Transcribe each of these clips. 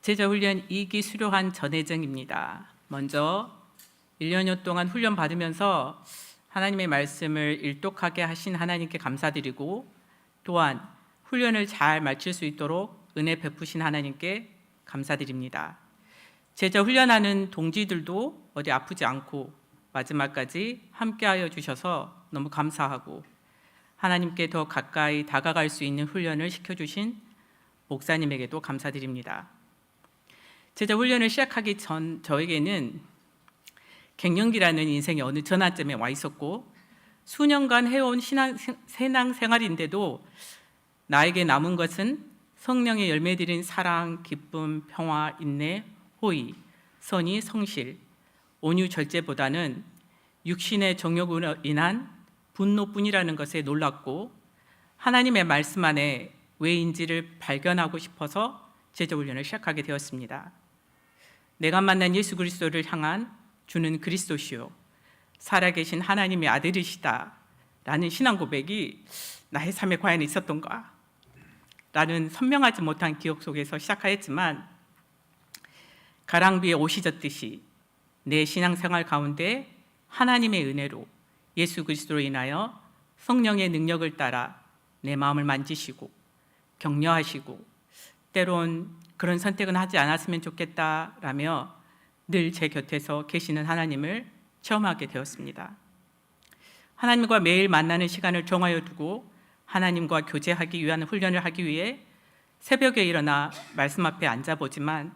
제자훈련 2기 수료한 전혜정입니다. 먼저 1년여 동안 훈련 받으면서 하나님의 말씀을 일독하게 하신 하나님께 감사드리고, 또한 훈련을 잘 마칠 수 있도록 은혜 베푸신 하나님께 감사드립니다. 제자 훈련하는 동지들도 어디 아프지 않고 마지막까지 함께하여 주셔서 너무 감사하고, 하나님께 더 가까이 다가갈 수 있는 훈련을 시켜주신 목사님에게도 감사드립니다. 제자 훈련을 시작하기 전 저에게는 갱년기라는 인생의 어느 전환점에 와 있었고, 수년간 해온 신앙 생활인데도 나에게 남은 것은 성령의 열매들인 사랑, 기쁨, 평화, 인내, 호의, 선의, 성실, 온유, 절제보다는 육신의 정욕으로 인한 분노뿐이라는 것에 놀랐고, 하나님의 말씀 안에 왜인지를 발견하고 싶어서 제자 훈련을 시작하게 되었습니다. 내가 만난 예수 그리스도를 향한 주는 그리스도시요 살아계신 하나님의 아들이시다 라는 신앙 고백이 나의 삶에 과연 있었던가 라는 선명하지 못한 기억 속에서 시작하였지만, 가랑비에 옷이 젖듯이 내 신앙생활 가운데 하나님의 은혜로 예수 그리스도로 인하여 성령의 능력을 따라 내 마음을 만지시고 격려하시고, 때론 그런 선택은 하지 않았으면 좋겠다라며 늘 제 곁에서 계시는 하나님을 체험하게 되었습니다. 하나님과 매일 만나는 시간을 정하여 두고 하나님과 교제하기 위한 훈련을 하기 위해 새벽에 일어나 말씀 앞에 앉아보지만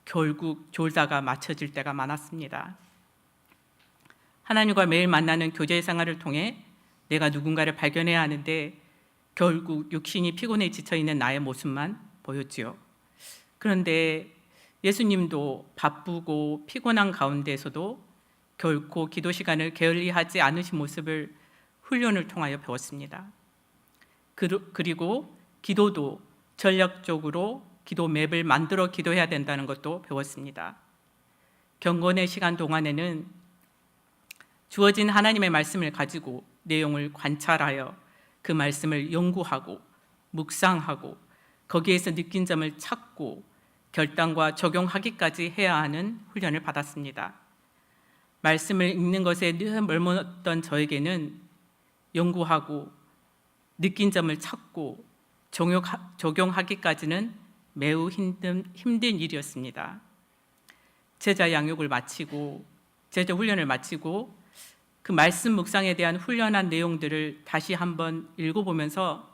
결국 졸다가 맞춰질 때가 많았습니다. 하나님과 매일 만나는 교제 생활을 통해 내가 누군가를 발견해야 하는데 결국 육신이 피곤해 지쳐있는 나의 모습만 보였지요. 그런데 예수님도 바쁘고 피곤한 가운데에서도 결코 기도 시간을 게을리하지 않으신 모습을 훈련을 통하여 배웠습니다. 그리고 기도도 전략적으로 기도 맵을 만들어 기도해야 된다는 것도 배웠습니다. 경건의 시간 동안에는 주어진 하나님의 말씀을 가지고 내용을 관찰하여 그 말씀을 연구하고 묵상하고 거기에서 느낀 점을 찾고 결단과 적용하기까지 해야 하는 훈련을 받았습니다. 말씀을 읽는 것에 늘 머물렀던 저에게는 연구하고 느낀 점을 찾고 적용하기까지는 매우 힘든 일이었습니다. 제자 양육을 마치고 제자 훈련을 마치고 그 말씀 묵상에 대한 훈련한 내용들을 다시 한번 읽어보면서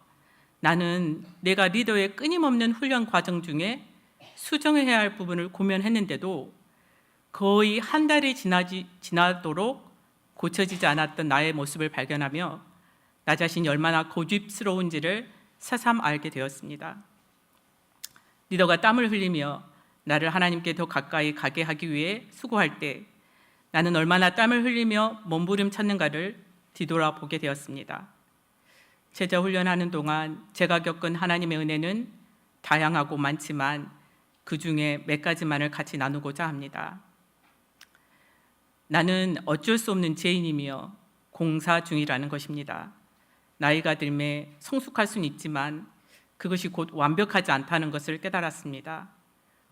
나는 내가 리더의 끊임없는 훈련 과정 중에 수정해야 할 부분을 고민했는데도 거의 한 달이 지나도록 고쳐지지 않았던 나의 모습을 발견하며 나 자신이 얼마나 고집스러운지를 새삼 알게 되었습니다. 리더가 땀을 흘리며 나를 하나님께 더 가까이 가게 하기 위해 수고할 때 나는 얼마나 땀을 흘리며 몸부림 찾는가를 뒤돌아보게 되었습니다. 제자 훈련하는 동안 제가 겪은 하나님의 은혜는 다양하고 많지만 그 중에 몇 가지만을 같이 나누고자 합니다. 나는 어쩔 수 없는 죄인이며 공사 중이라는 것입니다. 나이가 들매 성숙할 수는 있지만 그것이 곧 완벽하지 않다는 것을 깨달았습니다.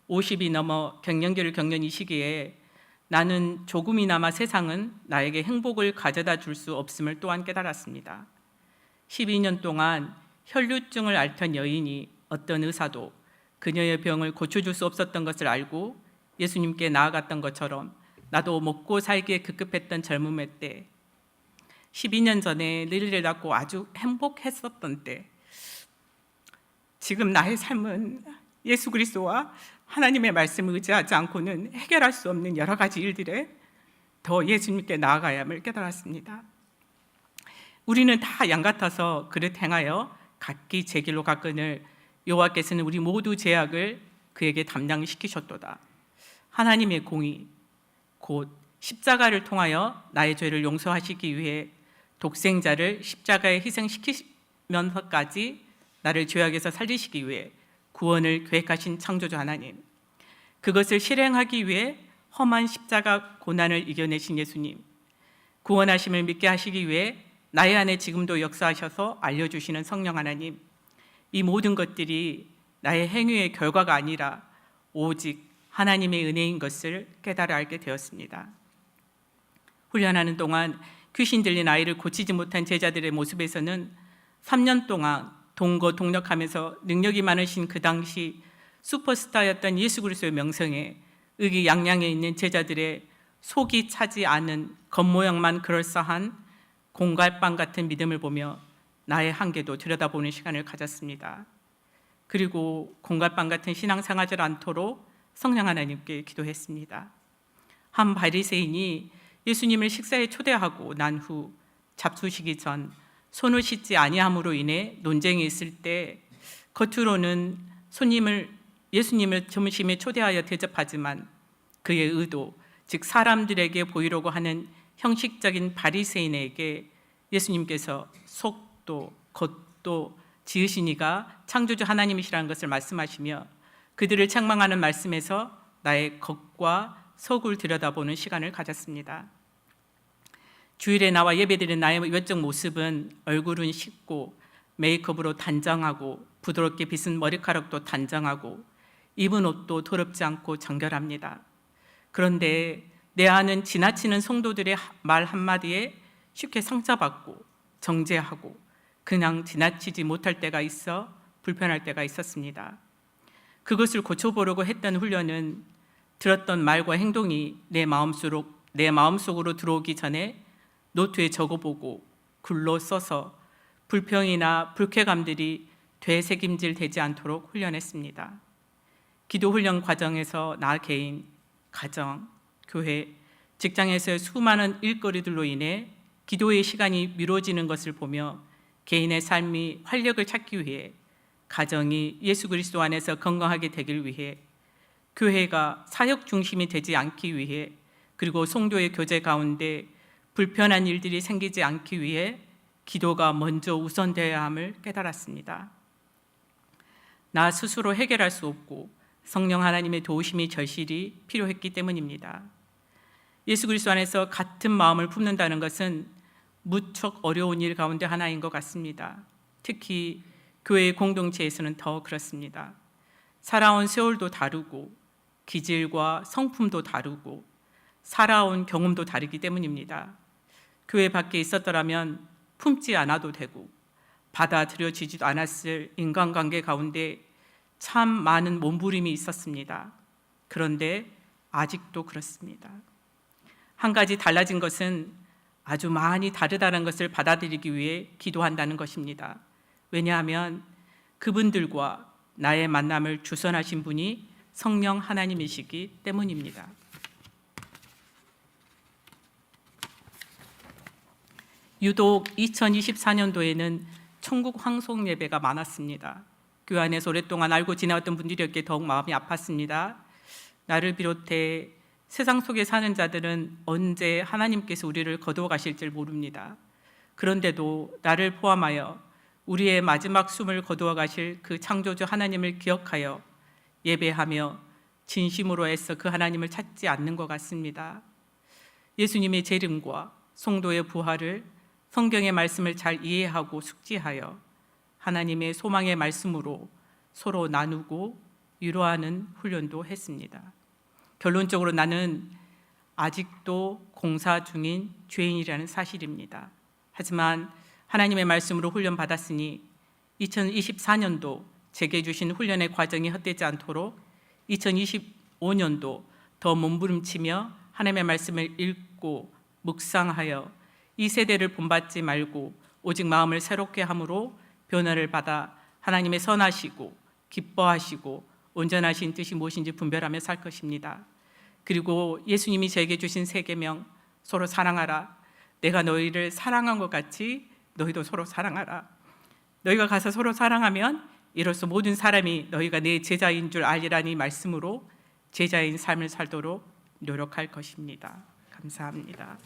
50이 넘어 갱년기를 겪는 이 시기에 나는 조금이나마 세상은 나에게 행복을 가져다 줄 수 없음을 또한 깨달았습니다. 12년 동안 혈류증을 앓던 여인이 어떤 의사도 그녀의 병을 고쳐줄 수 없었던 것을 알고 예수님께 나아갔던 것처럼 나도 먹고 살기에 급급했던 젊음의 때, 12년 전에 릴리를 낳고 아주 행복했었던 때, 지금 나의 삶은 예수 그리스도와 하나님의 말씀을 의지하지 않고는 해결할 수 없는 여러 가지 일들에 더 예수님께 나아가야 함을 깨달았습니다. 우리는 다 양 같아서 그릇 행하여 각기 제 길로 가거늘 여호와께서는 우리 모두 죄악을 그에게 담당시키셨도다. 하나님의 공의 곧 십자가를 통하여 나의 죄를 용서하시기 위해 독생자를 십자가에 희생시키면서까지 나를 죄악에서 살리시기 위해 구원을 계획하신 창조주 하나님, 그것을 실행하기 위해 험한 십자가 고난을 이겨내신 예수님, 구원하심을 믿게 하시기 위해 나의 안에 지금도 역사하셔서 알려주시는 성령 하나님, 이 모든 것들이 나의 행위의 결과가 아니라 오직 하나님의 은혜인 것을 깨달아 알게 되었습니다. 훈련하는 동안 귀신 들린 아이를 고치지 못한 제자들의 모습에서는 3년 동안 동거동력하면서 능력이 많으신 그 당시 슈퍼스타였던 예수 그리스도의 명성에 의기양양해 있는 제자들의 속이 차지 않은 겉모양만 그럴싸한 공갈빵 같은 믿음을 보며 나의 한계도 들여다보는 시간을 가졌습니다. 그리고 공갈빵 같은 신앙생활을 않도록 성령 하나님께 기도했습니다. 한 바리새인이 예수님을 예식사에 초대하고 난 후 잡수시기 전 손을 씻지 아니함으로 인해 논쟁이 있을 때 겉으로는 예수님을 점심에 초대하여 대접하지만 그의 의도, 즉 사람들에게 보이려고 하는 형식적인 바리새인에게 예수님께서 속도, 겉도 지으신 이가 창조주 하나님이시라는 것을 말씀하시며 그들을 책망하는 말씀에서 나의 겉과 속을 들여다보는 시간을 가졌습니다. 주일에 나와 예배드리는 나의 외적 모습은 얼굴은 씻고 메이크업으로 단정하고 부드럽게 빗은 머리카락도 단정하고 입은 옷도 더럽지 않고 정결합니다. 그런데 내 안은 지나치는 성도들의 말 한마디에 쉽게 상처받고 정죄하고 그냥 지나치지 못할 때가 있어 불편할 때가 있었습니다. 그것을 고쳐보려고 했던 훈련은 들었던 말과 행동이 내 마음속으로 들어오기 전에 노트에 적어보고 글로 써서 불평이나 불쾌감들이 되새김질 되지 않도록 훈련했습니다. 기도 훈련 과정에서 나 개인, 가정, 교회, 직장에서의 수많은 일거리들로 인해 기도의 시간이 미뤄지는 것을 보며 개인의 삶이 활력을 찾기 위해, 가정이 예수 그리스도 안에서 건강하게 되길 위해, 교회가 사역 중심이 되지 않기 위해, 그리고 성도의 교제 가운데 불편한 일들이 생기지 않기 위해 기도가 먼저 우선되어야 함을 깨달았습니다. 나 스스로 해결할 수 없고 성령 하나님의 도우심이 절실히 필요했기 때문입니다. 예수 그리스도 안에서 같은 마음을 품는다는 것은 무척 어려운 일 가운데 하나인 것 같습니다. 특히 교회 공동체에서는 더 그렇습니다. 살아온 세월도 다르고 기질과 성품도 다르고 살아온 경험도 다르기 때문입니다. 교회 밖에 있었더라면 품지 않아도 되고 받아들여지지도 않았을 인간관계 가운데 참 많은 몸부림이 있었습니다. 그런데 아직도 그렇습니다. 한 가지 달라진 것은 아주 많이 다르다는 것을 받아들이기 위해 기도한다는 것입니다. 왜냐하면 그분들과 나의 만남을 주선하신 분이 성령 하나님이시기 때문입니다. 유독 2024년도에는 천국 황송 예배가 많았습니다. 교회 안에서 오랫동안 알고 지내왔던 분들이었기에 더욱 마음이 아팠습니다. 나를 비롯해 세상 속에 사는 자들은 언제 하나님께서 우리를 거두어 가실지 모릅니다. 그런데도 나를 포함하여 우리의 마지막 숨을 거두어 가실 그 창조주 하나님을 기억하여 예배하며 진심으로 애써 그 하나님을 찾지 않는 것 같습니다. 예수님의 재림과 성도의 부활을 성경의 말씀을 잘 이해하고 숙지하여 하나님의 소망의 말씀으로 서로 나누고 위로하는 훈련도 했습니다. 결론적으로 나는 아직도 공사 중인 죄인이라는 사실입니다. 하지만 하나님의 말씀으로 훈련받았으니 2024년도 제게 주신 훈련의 과정이 헛되지 않도록 2025년도 더 몸부림치며 하나님의 말씀을 읽고 묵상하여 이 세대를 본받지 말고 오직 마음을 새롭게 함으로 변화를 받아 하나님의 선하시고 기뻐하시고 온전하신 뜻이 무엇인지 분별하며 살 것입니다. 그리고 예수님이 저에게 주신 세 계명, 서로 사랑하라. 내가 너희를 사랑한 것 같이 너희도 서로 사랑하라. 너희가 가서 서로 사랑하면 이로써 모든 사람이 너희가 내 제자인 줄 알리라니 말씀으로 제자인 삶을 살도록 노력할 것입니다. 감사합니다.